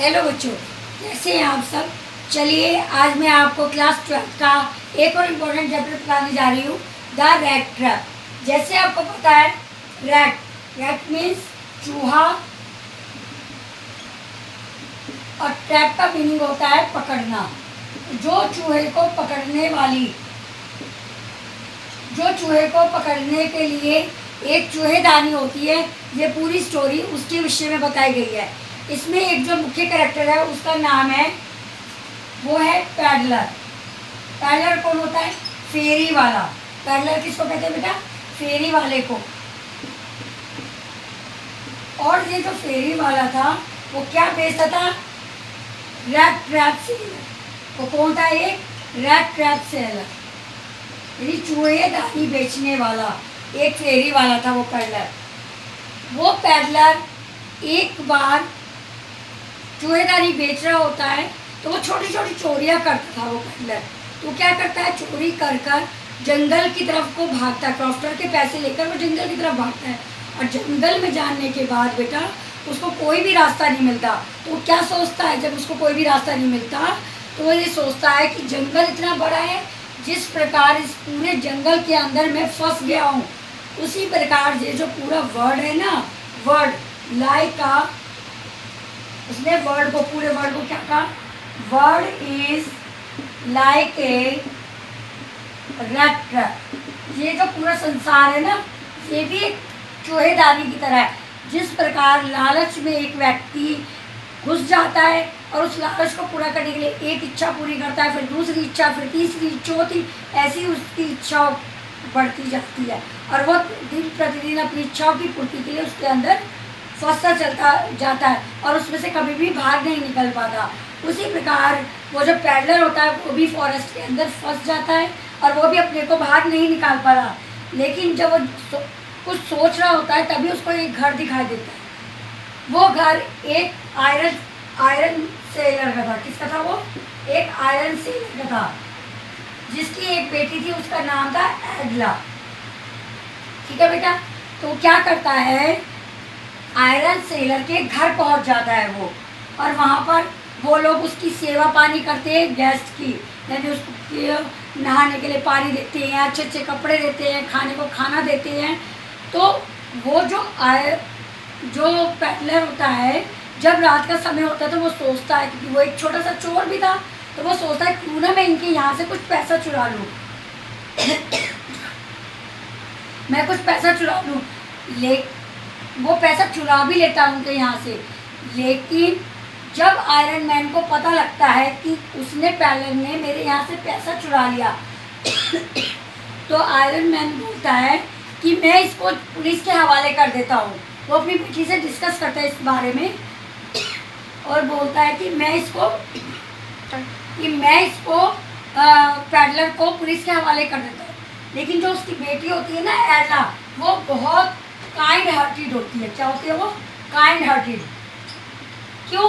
Hello बच्चों, कैसे हैं आप सब। चलिए आज मैं आपको क्लास 12 का एक और इम्पोर्टेंट चैप्टर बताने जा रही हूँ, द रैट ट्रैप। जैसे आपको पता है, रैट रैट मीन्स चूहा और ट्रैप का मीनिंग होता है पकड़ना। जो चूहे को पकड़ने के लिए एक चूहेदानी होती है, ये पूरी स्टोरी उसके विषय में बताई गई है। इसमें एक जो मुख्य कैरेक्टर है उसका नाम है, वो है पैडलर। पैडलर कौन होता है? फेरी वाला। पैडलर किसको कहते हैं बेटा? फेरी वाले को। और ये जो फेरी वाला था वो क्या बेचता था? Rat trap seller. वो कौन था? एक रैट ट्रैप सेलर, यानी चूहेदानी बेचने वाला एक फेरी वाला था वो पैडलर। वो पैडलर एक बार चूहेदानी बेच रहा होता है तो वो छोटी छोटी चोरियां करता था वो पैडलर। तो क्या करता है? चोरी कर कर जंगल की तरफ को भागता है। क्रॉफ्टर के पैसे लेकर वो जंगल की तरफ भागता है। और जंगल में जाने के बाद बेटा उसको कोई भी रास्ता नहीं मिलता। तो वो क्या सोचता है? जब उसको कोई भी रास्ता नहीं मिलता तो वो ये सोचता है कि जंगल इतना बड़ा है, जिस प्रकार इस पूरे जंगल के अंदर मैं फंस गया हूँ, उसी प्रकार ये जो पूरा वर्ड है ना, वर्ड लाइक आ, उसने वर्ड को, पूरे वर्ड को क्या कहा? Word is like a rat trap. ये जो पूरा संसार है ना, ये भी एक चूहेदानी की तरह है। जिस प्रकार लालच में एक व्यक्ति घुस जाता है और उस लालच को पूरा करने के लिए एक इच्छा पूरी करता है, फिर दूसरी इच्छा, फिर तीसरी, चौथी, ऐसी उसकी इच्छा बढ़ती जाती है और वो दिन प्रतिदिन अपनी इच्छाओं की पूर्ति के लिए उसके अंदर फंसता चलता जाता है और उसमें से कभी भी बाहर नहीं निकल पाता। उसी प्रकार वो जो पैडलर होता है वो भी फॉरेस्ट के अंदर फंस जाता है और वो भी अपने को बाहर नहीं निकाल पा रहा। लेकिन जब वो कुछ सोच रहा होता है तभी उसको एक घर दिखाई देता है। वो घर एक आयरन सेलर का था। किसका था वो? एक आयरन सेलर का था, जिसकी एक बेटी थी, उसका नाम था एडला। ठीक है बेटा। तो क्या करता है? आयरन सेलर के घर पहुंच जाता है वो, और वहाँ पर वो लोग उसकी सेवा पानी करते हैं गेस्ट की, यानी उसको नहाने के लिए पानी देते हैं, अच्छे अच्छे कपड़े देते हैं, खाने को खाना देते हैं। तो वो जो पैडलर होता है, जब रात का समय होता है तो वो सोचता है, क्योंकि वो एक छोटा सा चोर भी था, तो वो सोचता है क्यों ना मैं इनके यहाँ से कुछ पैसा चुरा लूँ मैं कुछ पैसा चुरा लूँ। वो पैसा चुरा भी लेता है उनके यहाँ से। लेकिन जब आयरन मैन को पता लगता है कि उसने पैडलर ने मेरे यहाँ से पैसा चुरा लिया तो आयरन मैन बोलता है कि मैं इसको पुलिस के हवाले कर देता हूँ। वो अपनी बेटी से डिस्कस करता है इस बारे में और बोलता है कि मैं इसको पैडलर को पुलिस के हवाले कर देता हूँ। लेकिन जो उसकी बेटी होती है ना, एडला, वो बहुत काइंड हार्टेड होती है। क्या होती है वो? Kind hearted. क्यों?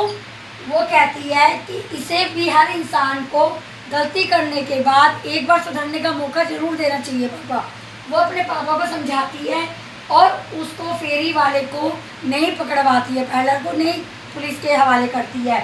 वो कहती है कि इसे भी हर इंसान को गलती करने के बाद एक बार सुधरने का मौका जरूर देना चाहिए पापा। वो अपने पापा को समझाती है और उसको फेरी वाले को नहीं पकड़वाती है, पैडलर को नहीं पुलिस के हवाले करती है।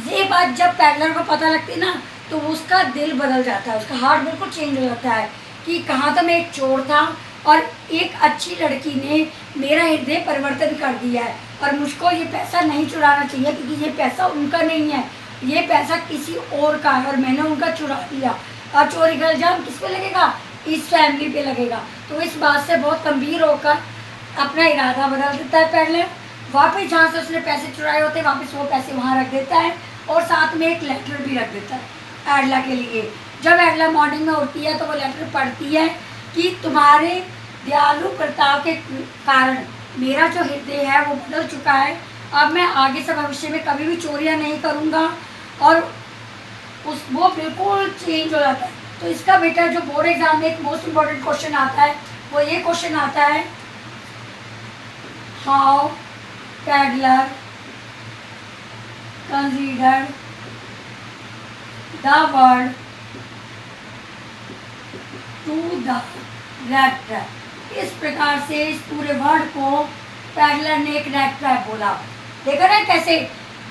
ये बात जब पैडलर को पता लगती है ना, तो उसका दिल बदल जाता है, उसका हार्ट बिल्कुल चेंज हो जाता है कि कहाँ तो मैं एक चोर था और एक अच्छी लड़की ने मेरा हृदय परिवर्तन कर दिया है और मुझको ये पैसा नहीं चुराना चाहिए, क्योंकि ये पैसा उनका नहीं है, ये पैसा किसी और का है और मैंने उनका चुरा दिया। और चोरी का इल्जाम किस पे लगेगा? इस फैमिली पे लगेगा। तो इस बात से बहुत गंभीर होकर अपना इरादा बदल देता है पैडलर। वापस जहाँ से उसने पैसे चुराए होते हैं वापस वो पैसे वहाँ रख देता है और साथ में एक लेटर भी रख देता है एडला के लिए। जब एडला मॉर्निंग में उठती है तो वो लेटर पढ़ती है कि तुम्हारे दयालु बर्ताव के कारण मेरा जो हृदय है वो बदल चुका है। अब मैं आगे से भविष्य में कभी भी चोरियां नहीं करूंगा। और वो बिल्कुल चेंज हो जाता है। तो इसका बेटा जो बोर्ड एग्जाम में एक मोस्ट इम्पॉर्टेंट क्वेश्चन आता है, वो ये क्वेश्चन आता है, how peddler considered the word to the rat trap. इस प्रकार से इस पूरे वर्ड को पैडलर ने एक रैट ट्रैप बोला। देखा ना कैसे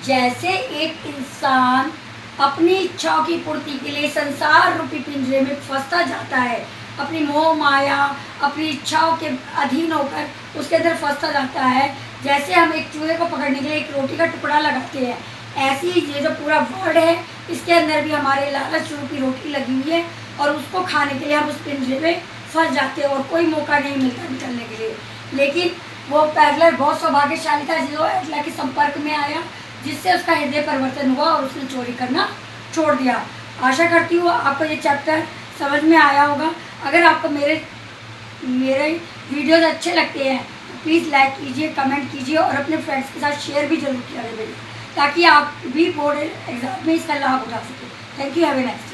जैसे एक इंसान अपनी इच्छाओं की पूर्ति के लिए संसार रूपी पिंजरे में फंसता जाता है, अपनी मोह माया अपनी इच्छाओं के अधीन होकर उसके अंदर फंसता जाता है, जैसे हम एक चूहे को पकड़ने के लिए एक रोटी का टुकड़ा लगाते हैं, ऐसी ये जो पूरा वर्ड है इसके अंदर भी हमारे लालच रूपी रोटी लगी हुई है और उसको खाने के लिए हम उस पिंजरे में फंस जाते हैं और कोई मौका नहीं मिलता निकलने के लिए। लेकिन वो पैदलर बहुत सौभाग्यशाली था जो एटला के संपर्क में आया, जिससे उसका हृदय परिवर्तन हुआ और उसने चोरी करना छोड़ दिया। आशा करती हूँ आपको ये चैप्टर समझ में आया होगा। अगर आपको मेरे वीडियोज़ अच्छे लगते हैं तो प्लीज़ लाइक कीजिए, कमेंट कीजिए और अपने फ्रेंड्स के साथ शेयर भी जरूर किया वीडियो, ताकि आप भी बोर्ड एग्जाम में इसका लाभ उठा सकें। Thank you, have a nice day.